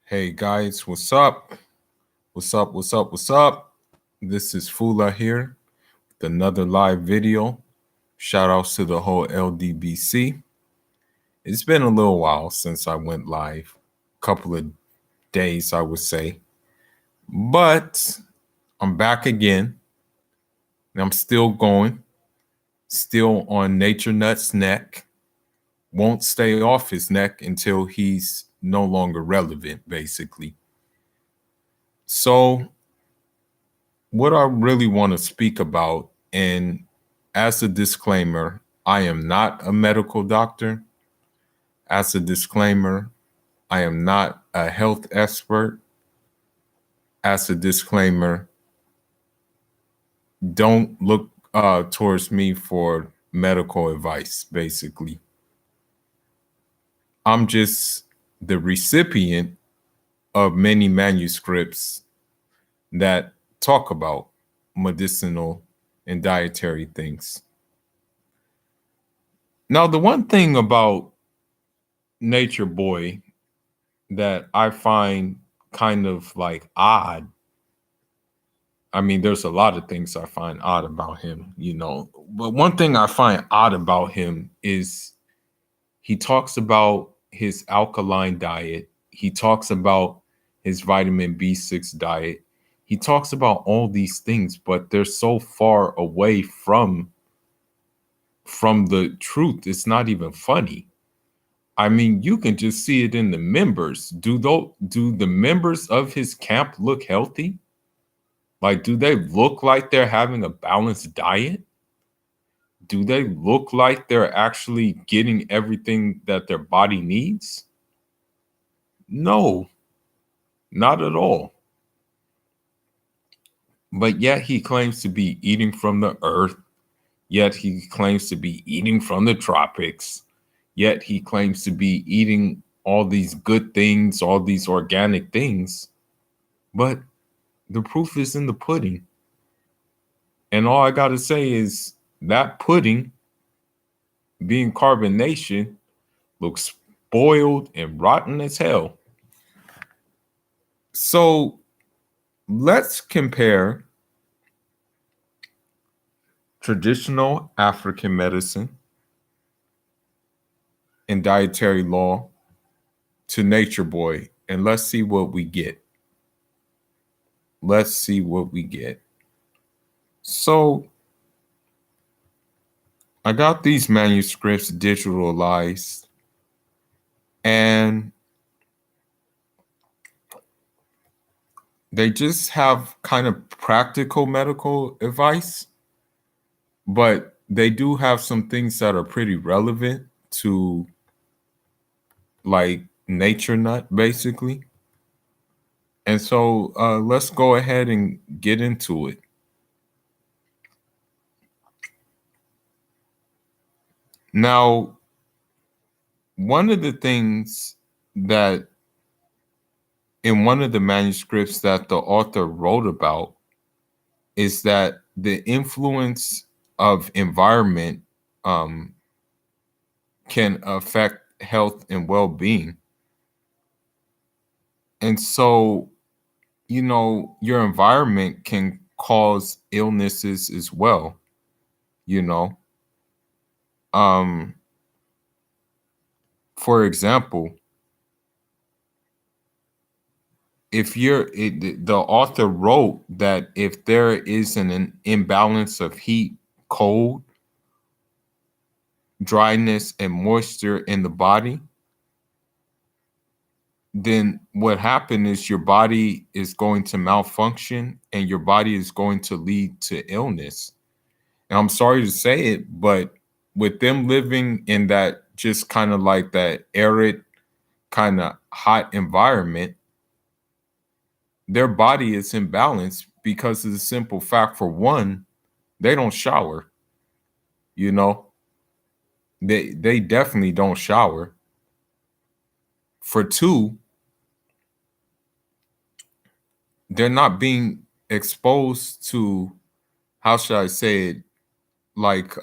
Hey guys, what's up? What's up? What's up? What's up? This is Fula here with another live video. Shout outs to the whole LDBC. It's been a little while since I went live, couple of days, I would say. But I'm back again. And I'm still going, still on Nature Nut's neck. Won't stay off his neck until he's no longer relevant, basically. So what I really want to speak about, and as a disclaimer, I am not a medical doctor. As a disclaimer, I am not a health expert. As a disclaimer, don't look towards me for medical advice, basically. I'm just the recipient of many manuscripts that talk about medicinal and dietary things. Now, the one thing about Natureboy that I find kind of like odd, I mean, there's a lot of things I find odd about him, but one thing I find odd about him is he talks about his alkaline diet. He talks about his vitamin B6 diet. He talks about all these things, but they're so far away from the truth. It's not even funny. I mean, you can just see it in the members. Do the members of his camp look healthy? Like, do they look like they're having a balanced diet? Do they look like they're actually getting everything that their body needs? No, not at all. But yet he claims to be eating from the earth. Yet he claims to be eating from the tropics. Yet he claims to be eating all these good things, all these organic things. But the proof is in the pudding. And all I got to say is that pudding, being carbonation, looks spoiled and rotten as hell. So let's compare traditional African medicine and dietary law to Natureboy, and let's see what we get. Let's see what we get. So I got these manuscripts digitalized, and they just have kind of practical medical advice, but they do have some things that are pretty relevant to like Nature Nut, basically. And so let's go ahead and get into it. Now, one of the things that in one of the manuscripts that the author wrote about is that the influence of environment can affect health and well-being. And so, your environment can cause illnesses as well, For example, the author wrote that if there is an imbalance of heat, cold, dryness, and moisture in the body, then what happened is your body is going to malfunction and your body is going to lead to illness. And I'm sorry to say it, but with them living in that just kind of like that arid, kind of hot environment, their body is imbalanced because of the simple fact, for one, they don't shower. They definitely don't shower. For two, they're not being exposed to, how should I say it, like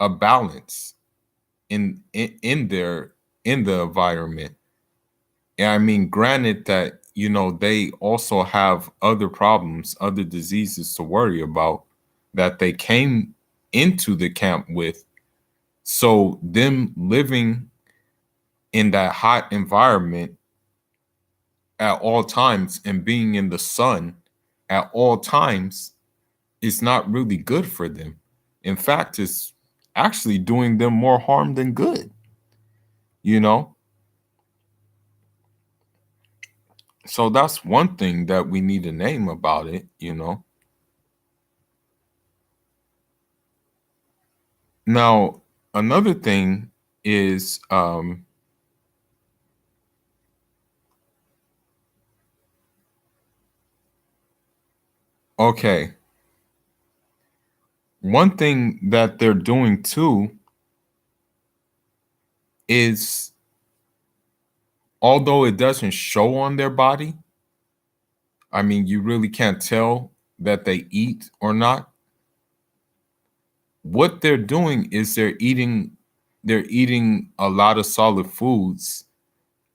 a balance in the environment. And I mean, granted that, they also have other problems, other diseases to worry about that they came into the camp with. So them living in that hot environment at all times and being in the sun at all times is not really good for them. In fact, it's actually doing them more harm than good, you know? So that's one thing that we need to name about it. Now, another thing is okay, one thing that they're doing too is, although it doesn't show on their body, I mean, you really can't tell that they eat or not. What they're doing is they're eating a lot of solid foods,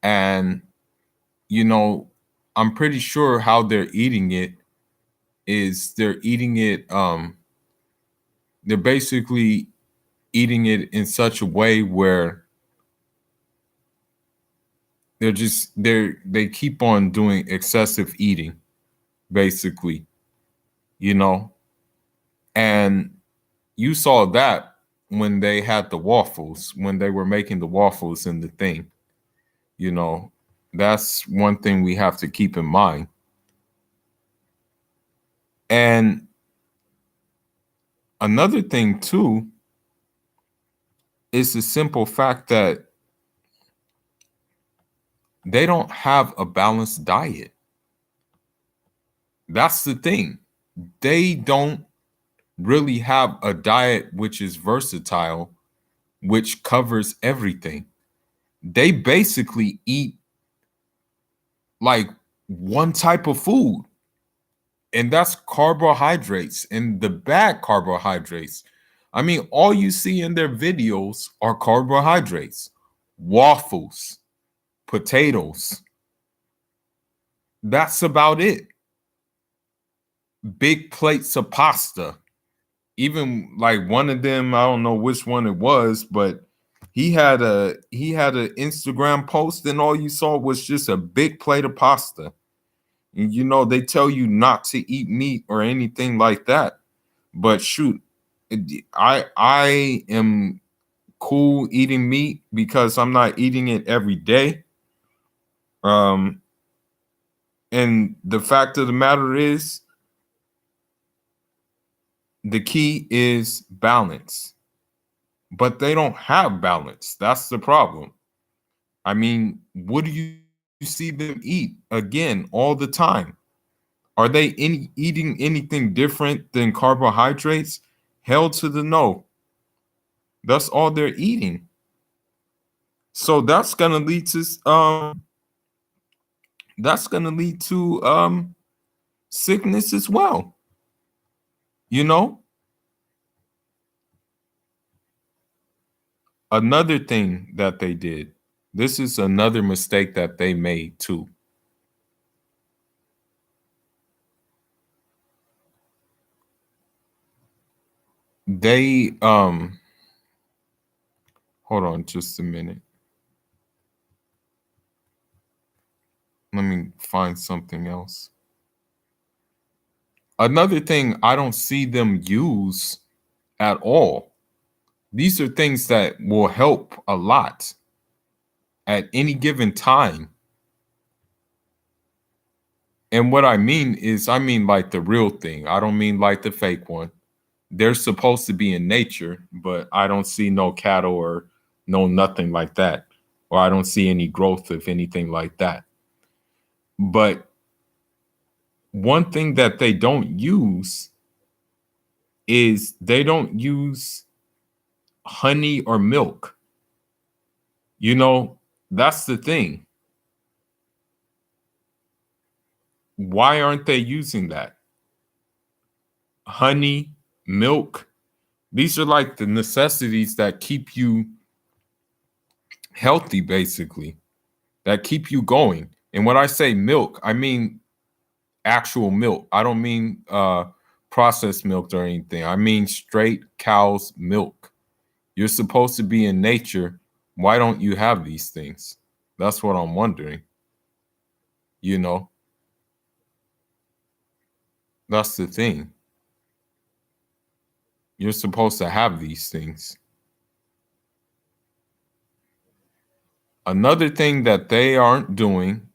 and you know I'm pretty sure how they're eating it is they're basically eating it in such a way where they keep on doing excessive eating, basically, you know and you saw that when they had the waffles, when they were making the waffles in the thing. you know that's one thing we have to keep in mind. And another thing too is the simple fact that they don't have a balanced diet. That's the thing. They don't really have a diet which is versatile, which covers everything. They basically eat like one type of food, and that's carbohydrates, and the bad carbohydrates. I mean, all you see in their videos are carbohydrates, waffles, potatoes. That's about it. Big plates of pasta. Even like one of them, I don't know which one it was, but he had an Instagram post, and all you saw was just a big plate of pasta. And they tell you not to eat meat or anything like that. But shoot, I am cool eating meat because I'm not eating it every day. Um, and the fact of the matter is, the key is balance. But they don't have balance. That's the problem. I mean, what do you see them eat again all the time? Are they eating anything different than carbohydrates? Hell to the no. That's all they're eating. So that's gonna lead to sickness as well. You know, another thing that they did. This is another mistake that they made too. They hold on just a minute. Let me find something else. Another thing I don't see them use at all. These are things that will help a lot at any given time. And what I mean is, I mean like the real thing. I don't mean like the fake one. They're supposed to be in nature, but I don't see no cattle or no nothing like that. Or I don't see any growth of anything like that. But one thing that they don't use is they don't use honey or milk. You know, that's the thing. Why aren't they using that? Honey, milk, these are like the necessities that keep you healthy, basically. that keep you going. And when I say milk, I mean actual milk. I don't mean processed milk or anything. I mean straight cow's milk. You're supposed to be in nature. Why don't you have these things? That's what I'm wondering. You know, that's the thing. You're supposed to have these things. Another thing that they aren't doing,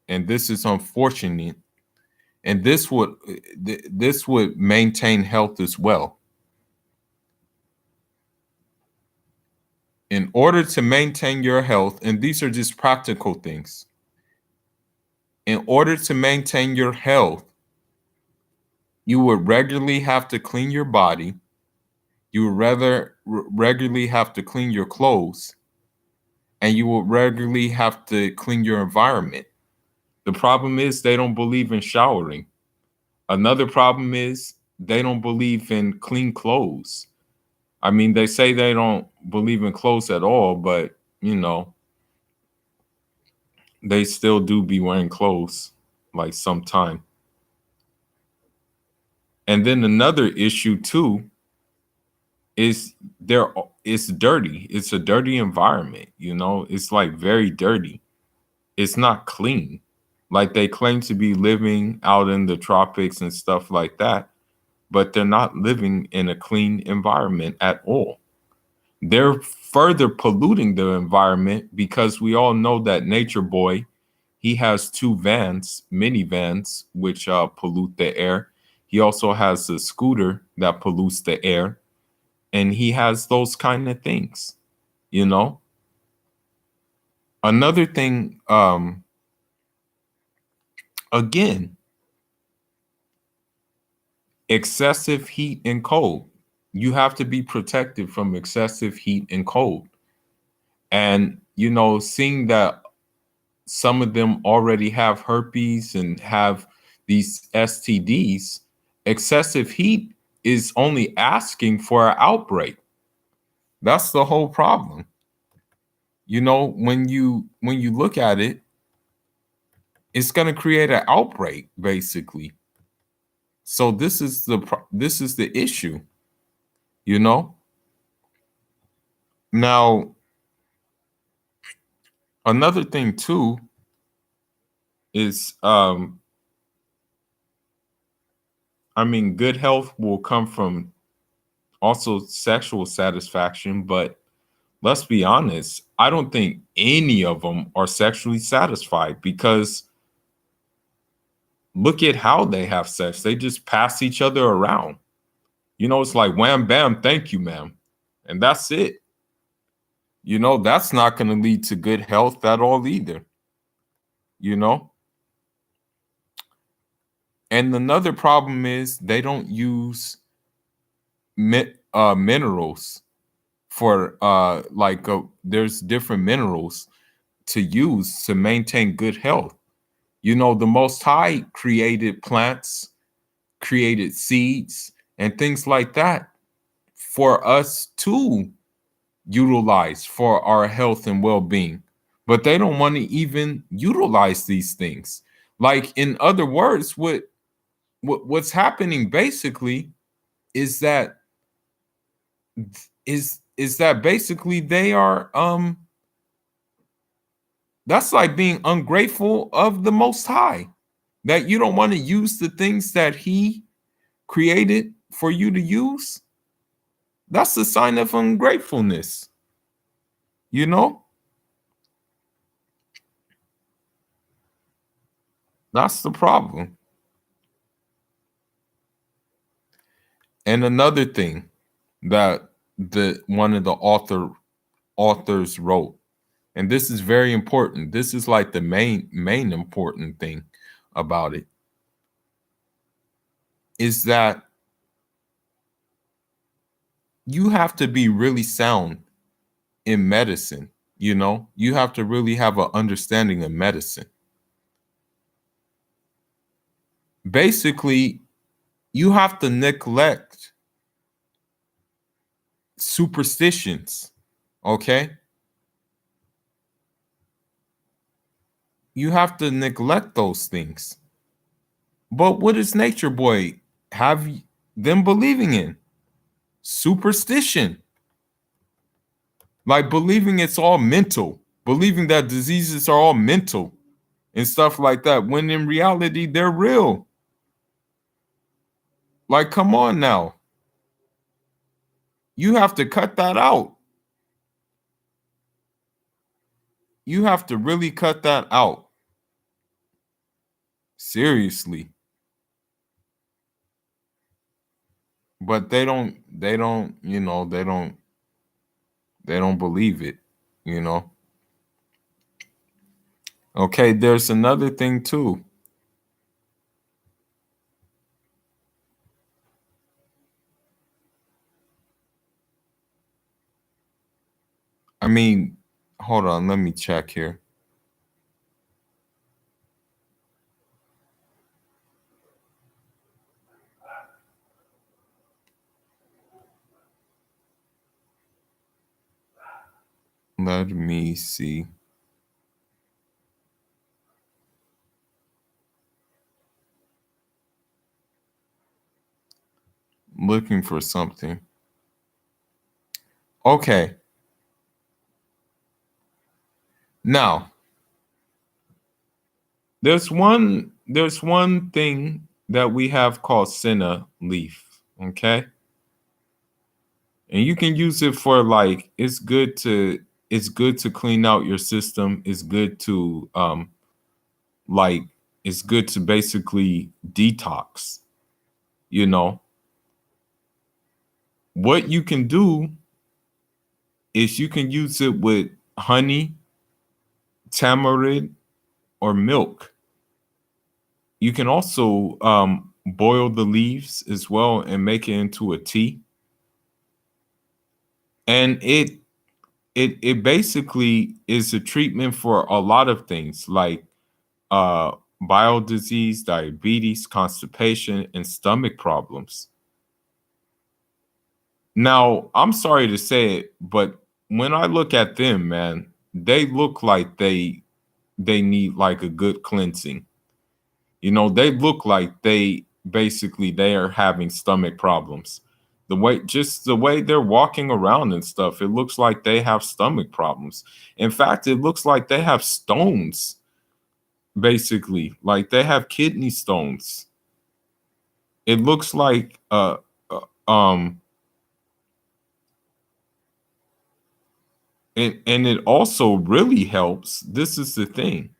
and this is unfortunate, and this would maintain health as well. In order to maintain your health, and these are just practical things. In order to maintain your health, you would regularly have to clean your body. You would regularly have to clean your clothes, and you will regularly have to clean your environment. The problem is they don't believe in showering. Another problem is they don't believe in clean clothes. I mean, they say they don't believe in clothes at all, but they still do be wearing clothes like sometime. And then another issue too is it's dirty. It's a dirty environment, It's like very dirty. It's not clean. Like they claim to be living out in the tropics and stuff like that, but they're not living in a clean environment at all. They're further polluting the environment because we all know that Natureboy, he has two minivans, which pollute the air. He also has a scooter that pollutes the air, and he has those kind of things, Another thing, again, excessive heat and cold. You have to be protected from excessive heat and cold. And, seeing that some of them already have herpes and have these STDs, excessive heat is only asking for an outbreak. That's the whole problem. When you look at it, it's going to create an outbreak basically. So this is the issue, Now, another thing too is I mean, good health will come from also sexual satisfaction, but let's be honest, I don't think any of them are sexually satisfied because look at how they have sex. They just pass each other around. It's like wham, bam, thank you, ma'am. And that's it. That's not going to lead to good health at all either. You know? And another problem is they don't use minerals for there's different minerals to use to maintain good health. The Most High created plants, created seeds, and things like that for us to utilize for our health and well-being. But they don't want to even utilize these things. Like, in other words, what's happening basically is that basically they are that's like being ungrateful of the Most High, that you don't want to use the things that he created for you to use. That's a sign of ungratefulness, That's the problem. And another thing that one of the authors wrote, and this is very important. This is like the main important thing about it, is that you have to be really sound in medicine. You have to really have an understanding of medicine. Basically, you have to neglect superstitions, okay? You have to neglect those things. But what does Nature Boy have them believing in? Superstition. Like believing it's all mental, believing that diseases are all mental and stuff like that, when in reality, they're real. Like, come on now. You have to cut that out. You have to really cut that out. Seriously. But they don't believe it, you know. Okay, there's another thing too. I mean, hold on, let me check here. Let me see. Looking for something. Okay. Now, there's one thing that we have called senna leaf, okay? And you can use it for like it's good to clean out your system. It's good to like it's good to basically detox, you know. What you can do is you can use it with honey, tamarind, or milk. You can also boil the leaves as well and make it into a tea. And it basically is a treatment for a lot of things like uh bile disease, diabetes, constipation, and stomach problems. Now, I'm sorry to say it, but when I look at them, man, they look like they need like a good cleansing. You know, they look like they are having stomach problems. The way they're walking around and stuff, it looks like they have stomach problems. In fact, it looks like they have stones, basically, like they have kidney stones. It looks like uh um and it also really helps. This is the thing.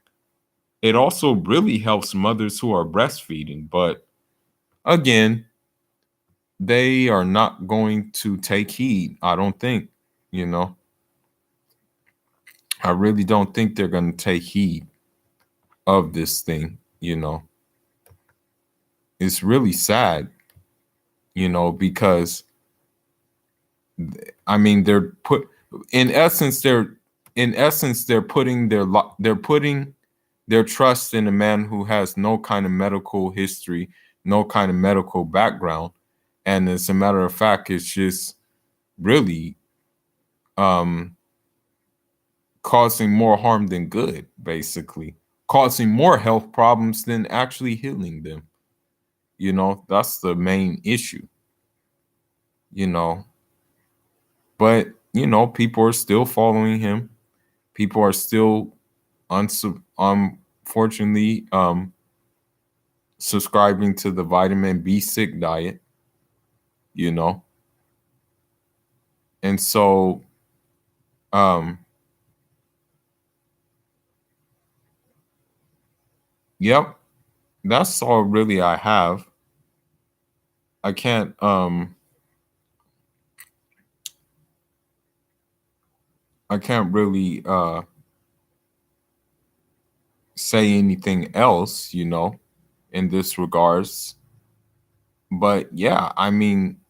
It also really helps mothers who are breastfeeding, but again, they are not going to take heed, I don't think, you know. I really don't think they're going to take heed of this thing, you know. It's really sad, you know, because I mean they're put in essence they're putting they're putting their trust in a man who has no kind of medical history, no kind of medical background, and as a matter of fact it's just really um causing more harm than good, basically, causing more health problems than actually healing them. You know, that's the main issue, you know. But, you know, people are still following him. People are still unfortunately subscribing to the vitamin B-sick diet, you know. And so um yep, that's all really I have. I can't I can't really say anything else, you know, in this regards. But yeah, I mean,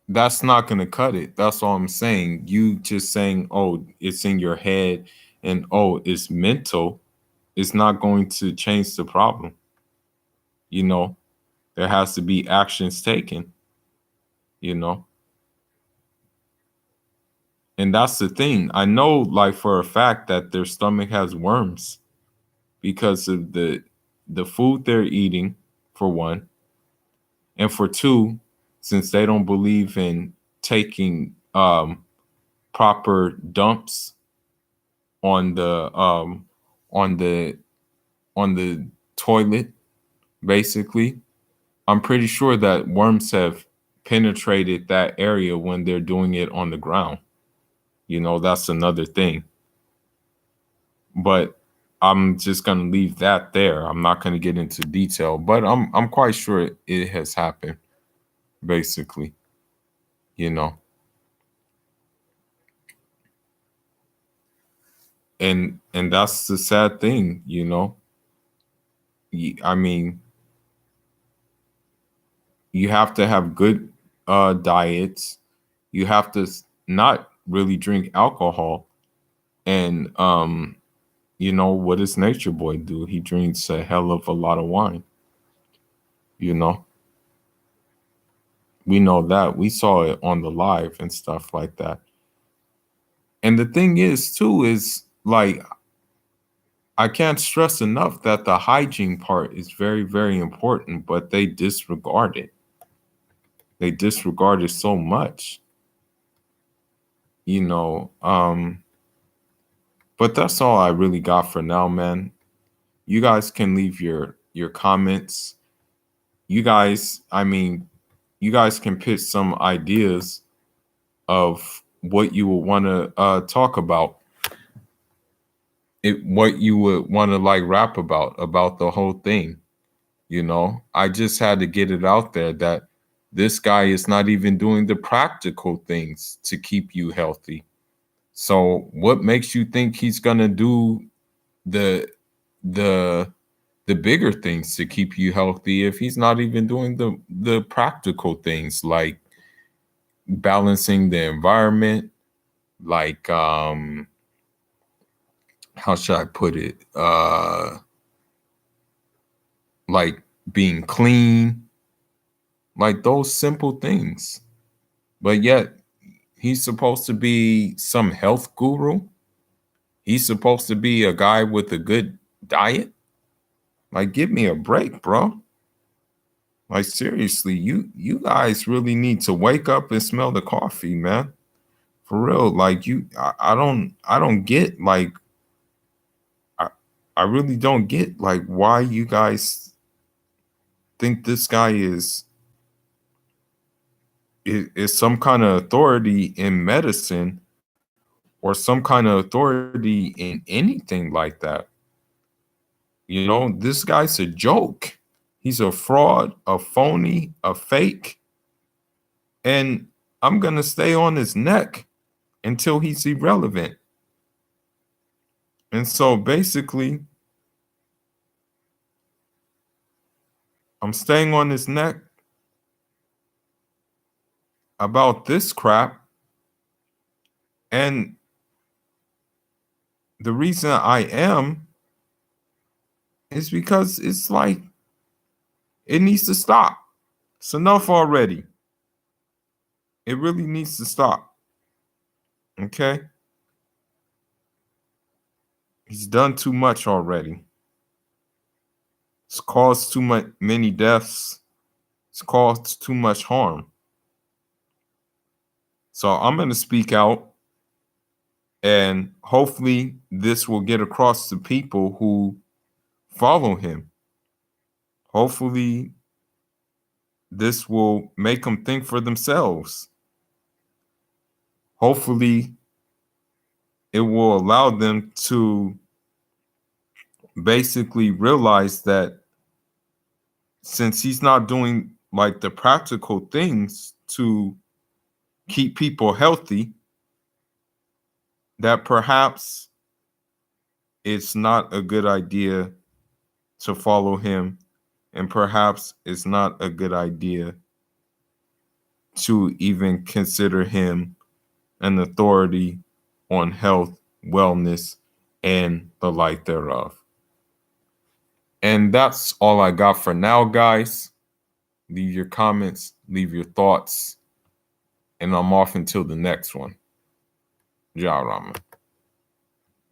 that's not going to cut it. That's all I'm saying. You just saying, oh, it's in your head and oh, it's mental, it's not going to change the problem. You know, there has to be actions taken, you know. And that's the thing. I know, like, for a fact that their stomach has worms because of the food they're eating, for one, and for two, since they don't believe in taking proper dumps on the on the on the toilet, basically. I'm pretty sure that worms have penetrated that area when they're doing it on the ground. That's another thing. But I'm just gonna leave that there. I'm not gonna get into detail, but I'm quite sure it has happened, basically. You know. And that's the sad thing. I mean, you have to have good diets. You have to not really drink alcohol. And what does Nature Boy do? He drinks a hell of a lot of wine. You know, we know that. We saw it on the live and stuff like that. And the thing is, too, is like, I can't stress enough that the hygiene part is very, very important, but they disregard it. They disregard it so much. you know. But that's all I really got for now, man. You guys can leave your comments. You guys can pitch some ideas of what you would want to talk about. What you would want to like rap about the whole thing. I just had to get it out there that this guy is not even doing the practical things to keep you healthy. So what makes you think he's gonna do the the the bigger things to keep you healthy if he's not even doing the practical things like balancing the environment, like how should I put it? Like being clean, like those simple things. But yet he's supposed to be some health guru. He's supposed to be a guy with a good diet. Like, give me a break, bro. Like, seriously, you guys really need to wake up and smell the coffee, man. For real. Like, I don't get like I, I really don't get like why you guys think this guy is some kind of authority in medicine or some kind of authority in anything like that. This guy's a joke. He's a fraud, a phony, a fake. And I'm going to stay on his neck until he's irrelevant. And so basically, I'm staying on his neck about this crap. And the reason I am is because it's like, it needs to stop. It's enough already. It really needs to stop. Okay? He's done too much already. It's caused many deaths. It's caused too much harm. So I'm going to speak out, and hopefully this will get across to people who follow him. Hopefully this will make them think for themselves. Hopefully it will allow them to basically realize that since he's not doing like the practical things to keep people healthy, that perhaps it's not a good idea to follow him, and perhaps it's not a good idea to even consider him an authority on health, wellness, and the like thereof. And that's all I got for now, guys. Leave your comments, leave your thoughts, and I'm off until the next one. Ja Rama.